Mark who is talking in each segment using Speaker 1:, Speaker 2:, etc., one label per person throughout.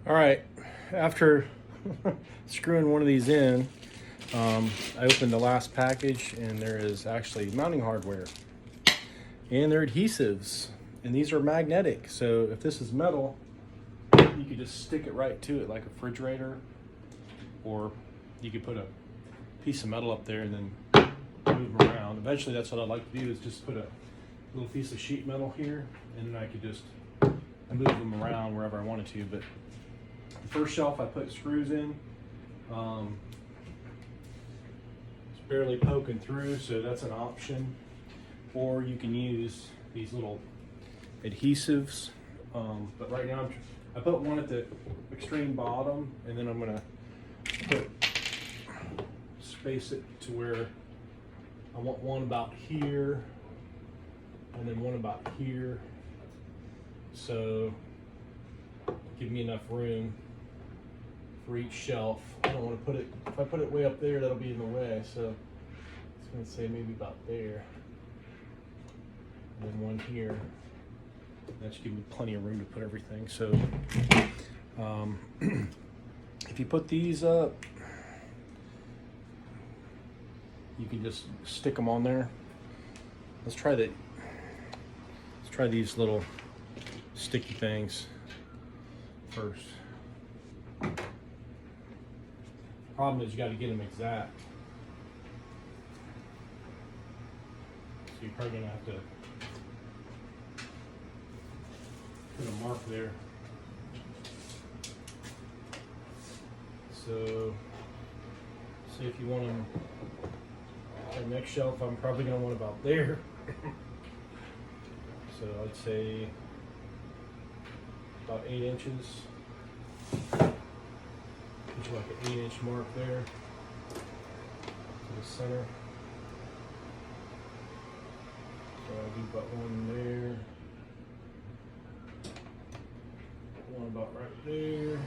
Speaker 1: All right, after screwing one of these in, I opened the last package and there is actually mounting hardware and they're adhesives, and these are magnetic. So if this is metal, you could just stick it right to it like a refrigerator, or you could put a piece of metal up there and then move them around. Eventually that's what I'd like to do, is just put a little piece of sheet metal here and then I could just move them around wherever I wanted to. But the first shelf I put screws in. It's barely poking through, so that's an option. Or you can use these little adhesives. But right now I put one at the extreme bottom, and then I'm gonna space it to where I want one about here and then one about here. So give me enough room for each shelf. I don't want to put it, if I put it way up there, that'll be in the way. So it's going to say maybe about there. And then one here. That should give me plenty of room to put everything. So if you put these up, you can just stick them on there. Let's try these little sticky things first. Problem is you got to get them exact. So you're probably gonna have to put a mark there. So say if you want them, the next shelf I'm probably gonna want about there. So I'd say about 8 inches. Put like an 8-inch mark there to the center. So I'll do about one there, one about right there.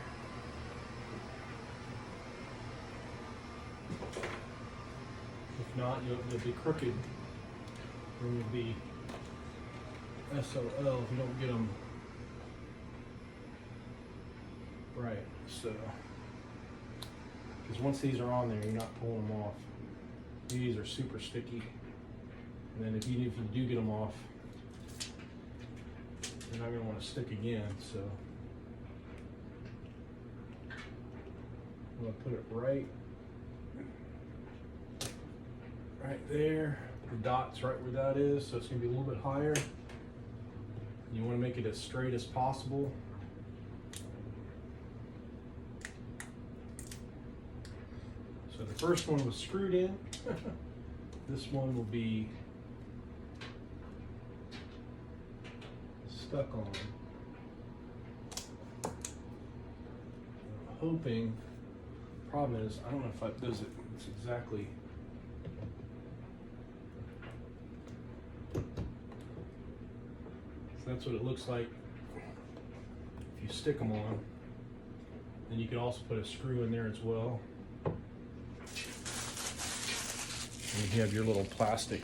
Speaker 1: If not, you'll be crooked, or you'll be SOL if you don't get them right. So, because once these are on there, you're not pulling them off. These are super sticky, and then if you do get them off, you're not going to want to stick again. So I'm going to put it right there. The dot's right where that is, so it's going to be a little bit higher. You want to make it as straight as possible. So the first one was screwed in. This one will be stuck on. I'm hoping, problem is, I don't know if it does it, it's exactly. So that's what it looks like if you stick them on. Then you could also put a screw in there as well. And you have your little plastic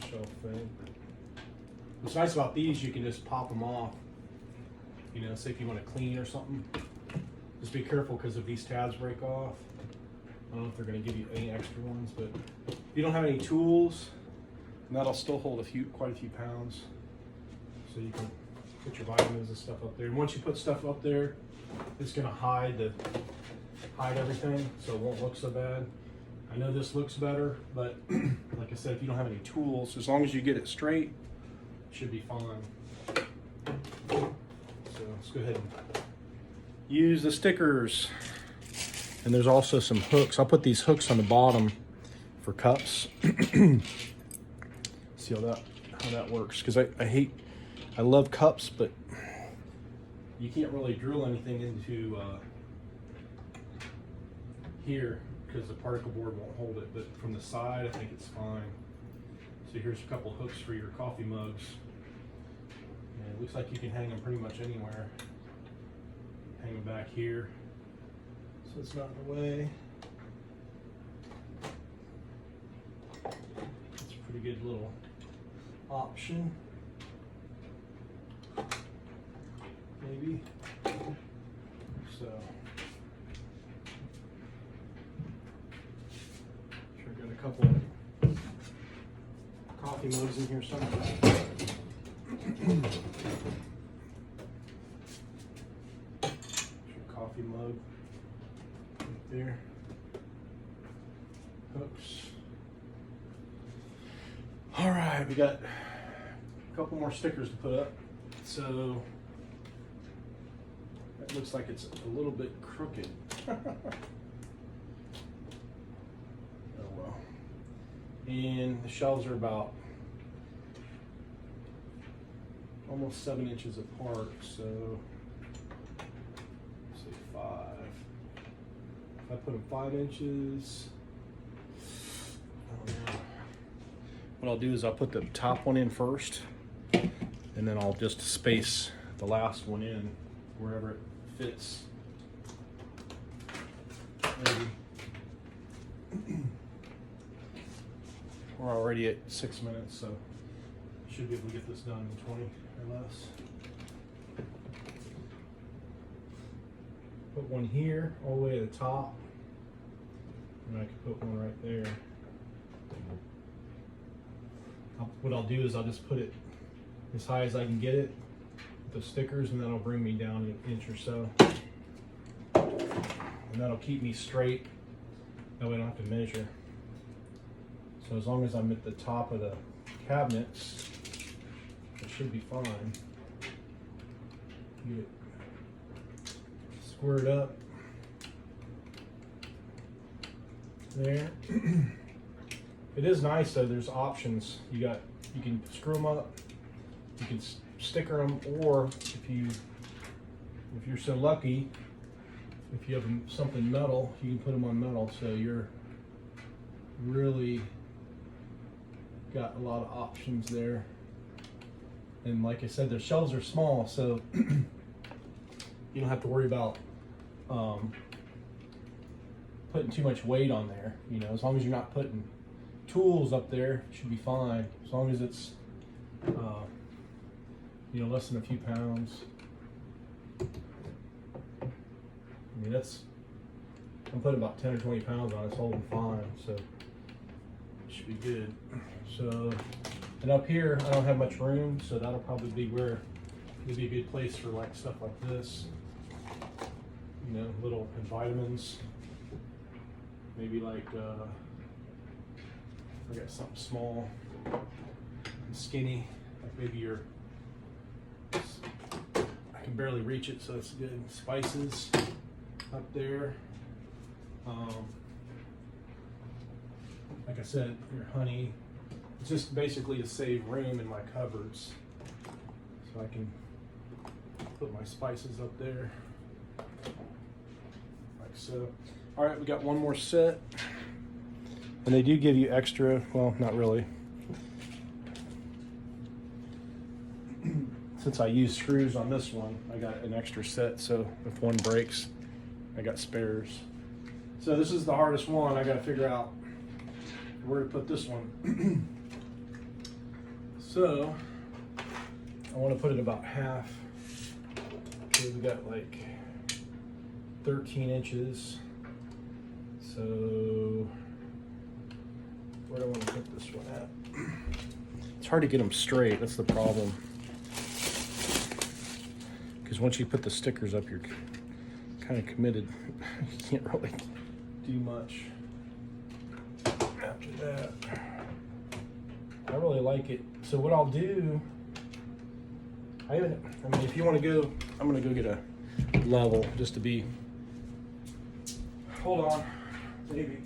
Speaker 1: shelf thing. What's nice about these, you can just pop them off. You know, say if you want to clean or something. Just be careful, because if these tabs break off, I don't know if they're going to give you any extra ones, but if you don't have any tools, that'll still hold quite a few pounds. So you can put your vitamins and stuff up there. And once you put stuff up there, it's going to hide everything, so it won't look so bad. I know this looks better, but like I said, if you don't have any tools, as long as you get it straight, it should be fine. So let's go ahead and use the stickers. And there's also some hooks. I'll put these hooks on the bottom for cups. See how that works, because I love cups, but you can't really drill anything into here, because the particle board won't hold it, but from the side I think it's fine. So here's a couple hooks for your coffee mugs, and it looks like you can hang them pretty much anywhere. Hang them back here so it's not in the way. It's a pretty good little option, maybe. couple coffee mugs in here somewhere. Coffee mug right there. Hooks. All right, we got a couple more stickers to put up. So that looks like it's a little bit crooked. Oh well. And the shelves are about almost 7 inches apart, so let's say 5. If I put them 5 inches, what I'll do is I'll put the top one in first, and then I'll just space the last one in wherever it fits. Maybe. We're already at 6 minutes, so should be able to get this done in 20 or less. Put one here all the way to the top, and I can put one right there. What I'll do is I'll just put it as high as I can get it with the stickers, and that'll bring me down an inch or so. And that'll keep me straight. That way I don't have to measure. So as long as I'm at the top of the cabinets, it should be fine. Get it squared up there. It is nice though, there's options. You can screw them up, you can sticker them, or if you're so lucky, if you have something metal, you can put them on metal, so you're really got a lot of options there. And like I said, the shelves are small, so you don't have to worry about putting too much weight on there. You know, as long as you're not putting tools up there, it should be fine. As long as it's you know, less than a few pounds. I mean, I'm putting about 10 or 20 pounds on it. It's holding fine, so it should be good. So, and up here I don't have much room, so that'll probably be where it'd be a good place for like stuff like this. You know, little vitamins. Maybe like I got something small and skinny, like maybe I can barely reach it, so it's good. Spices up there. Like I said, your honey. It's just basically to save room in my cupboards, so I can put my spices up there, like so. All right, we got one more set. And they do give you extra, well, not really. Since I use screws on this one, I got an extra set, so if one breaks, I got spares. So this is the hardest one. I got to figure out where to put this one. So I want to put it about half. Okay, we got like 13 inches. So where do I want to put this one at? It's hard to get them straight. That's the problem. Because once you put the stickers up, you're kind of committed. You can't really do much after that. I really like it. So what I'll do, I mean, if you want to go, I'm going to go get a level just to be, hold on, maybe.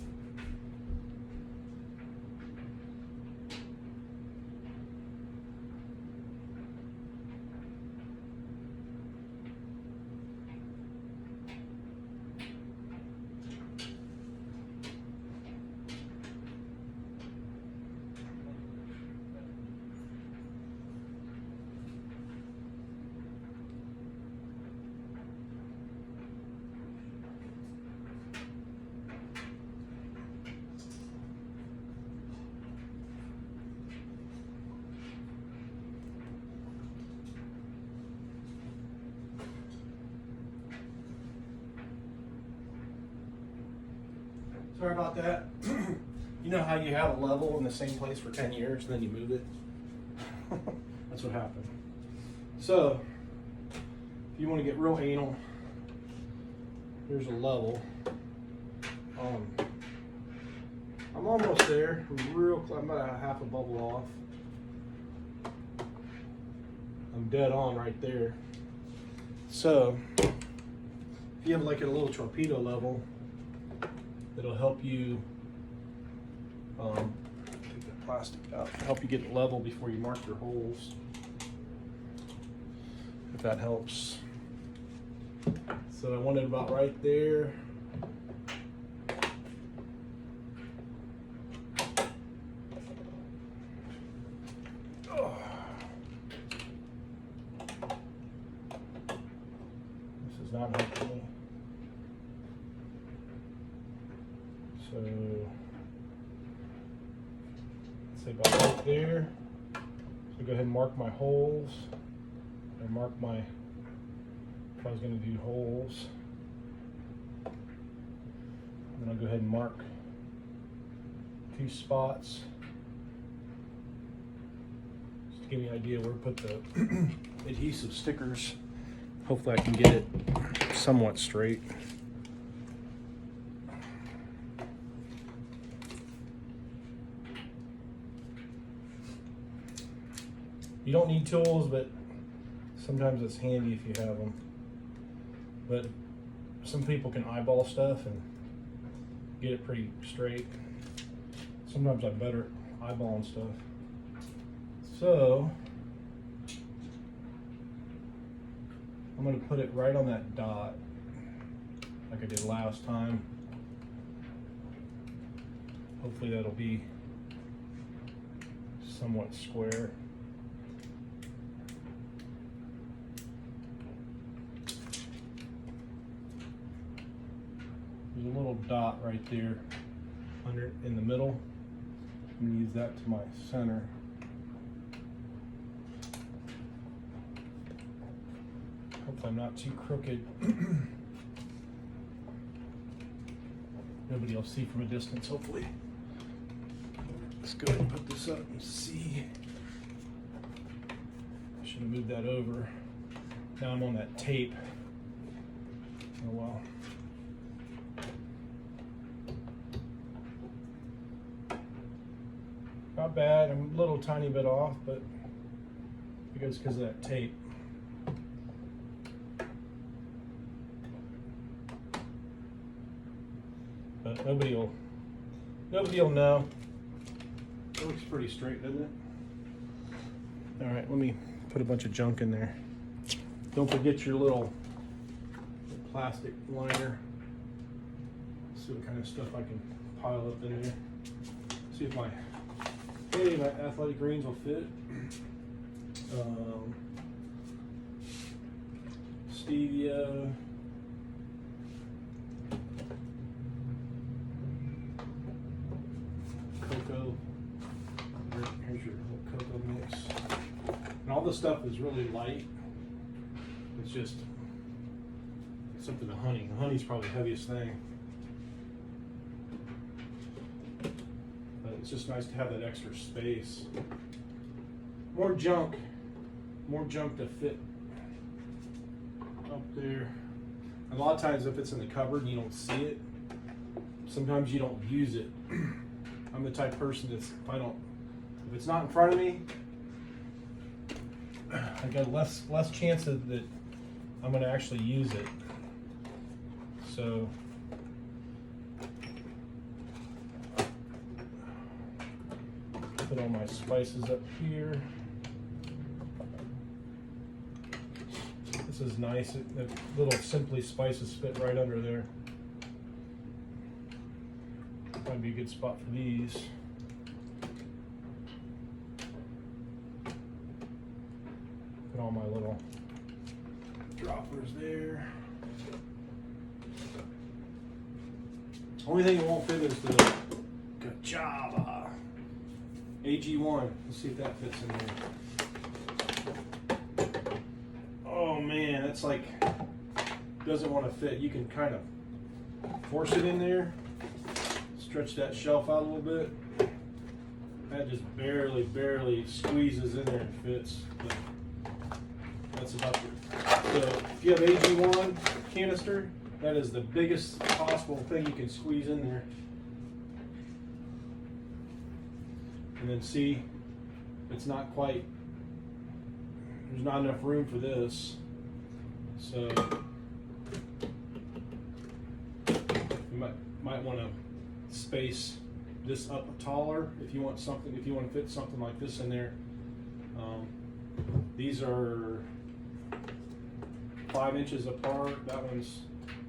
Speaker 1: Sorry about that. You know how you have a level in the same place for 10 years and then you move it? That's what happened. So, if you want to get real anal, here's a level. I'm almost there. I'm about a half a bubble off. I'm dead on right there. So, if you have like a little torpedo level, it'll help you take that plastic out, help you get it level before you mark your holes, if that helps. So I want it about right there. Oh. This is not helping me. So say about right there. So go ahead and mark my holes. Or mark my, if I was going to do holes. Then I'll go ahead and mark 2 spots. Just to give me an idea where to put the adhesive stickers. Hopefully I can get it somewhat straight. You don't need tools, but sometimes it's handy if you have them. But some people can eyeball stuff and get it pretty straight. Sometimes I'm better at eyeballing stuff. So I'm going to put it right on that dot like I did last time. Hopefully that'll be somewhat square. There's a little dot right there under in the middle. I'm going to use that to my center. Hopefully I'm not too crooked. Nobody will see from a distance, hopefully. Let's go ahead and put this up and see. I should have moved that over. Now I'm on that tape. Oh well. Not bad. I'm a little tiny bit off, but I guess because of that tape. But nobody will know. It looks pretty straight, doesn't it? All right, let me put a bunch of junk in there. Don't forget your little plastic liner. See what kind of stuff I can pile up in there. See if my athletic greens will fit. Stevia. Cocoa. Here's your little cocoa mix. And all this stuff is really light. It's just something to honey. The honey's probably the heaviest thing. But it's just nice to have that extra space. More junk to fit up there. And a lot of times if it's in the cupboard and you don't see it, sometimes you don't use it. I'm the type of person that's, if it's not in front of me, I got less chance that I'm going to actually use it. So put all my spices up here. This is nice. The little Simply Spices fit right under there. Might be a good spot for these. Put all my little droppers there. Only thing it won't fit is the Java AG1. Let's see if that fits in there. Oh man, that's like, doesn't want to fit. You can kind of force it in there. Stretch that shelf out a little bit. That just barely squeezes in there and fits. But that's about it. So if you have AG1 canister, that is the biggest possible thing you can squeeze in there. And then see, it's not quite, there's not enough room for this. So you might want to space this up taller if you want something, if you want to fit something like this in there. These are 5 inches apart. That one's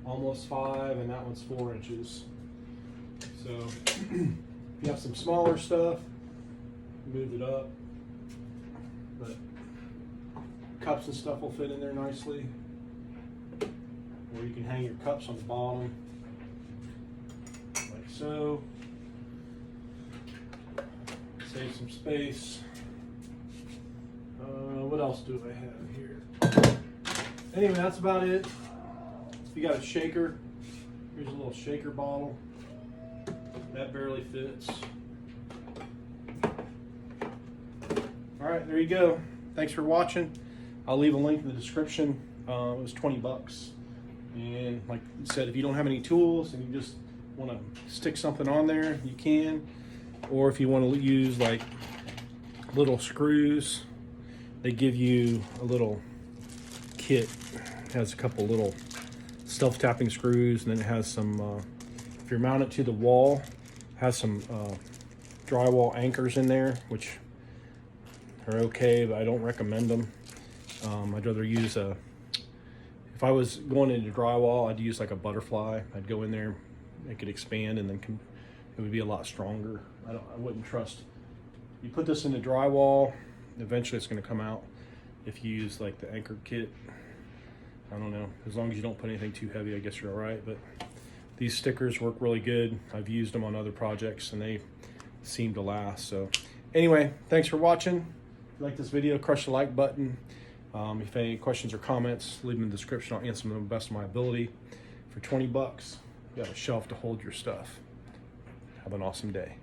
Speaker 1: almost 5 and that one's 4 inches. So if you have some smaller stuff, move it up, but cups and stuff will fit in there nicely. Or you can hang your cups on the bottom like so. Save some space. What else do I have here? Anyway, that's about it. If you got a shaker, here's a little shaker bottle. That barely fits. All right, there you go. Thanks for watching. I'll leave a link in the description. It was 20 bucks. And like I said, if you don't have any tools and you just want to stick something on there, you can. Or if you want to use like little screws, they give you a little kit. It has a couple little self-tapping screws, and then it has some, if you mount it to the wall, it has some drywall anchors in there, which are okay, but I don't recommend them. I'd rather use if I was going into drywall, I'd use like a butterfly. I'd go in there, make it expand, and then it would be a lot stronger. I wouldn't trust. You put this in the drywall, eventually it's going to come out. If you use like the anchor kit, I don't know. As long as you don't put anything too heavy, I guess you're all right. But these stickers work really good. I've used them on other projects and they seem to last. So anyway, thanks for watching. If you like this video, crush the like button. If any questions or comments, leave them in the description. I'll answer them to the best of my ability. For 20 bucks, you have a shelf to hold your stuff. Have an awesome day.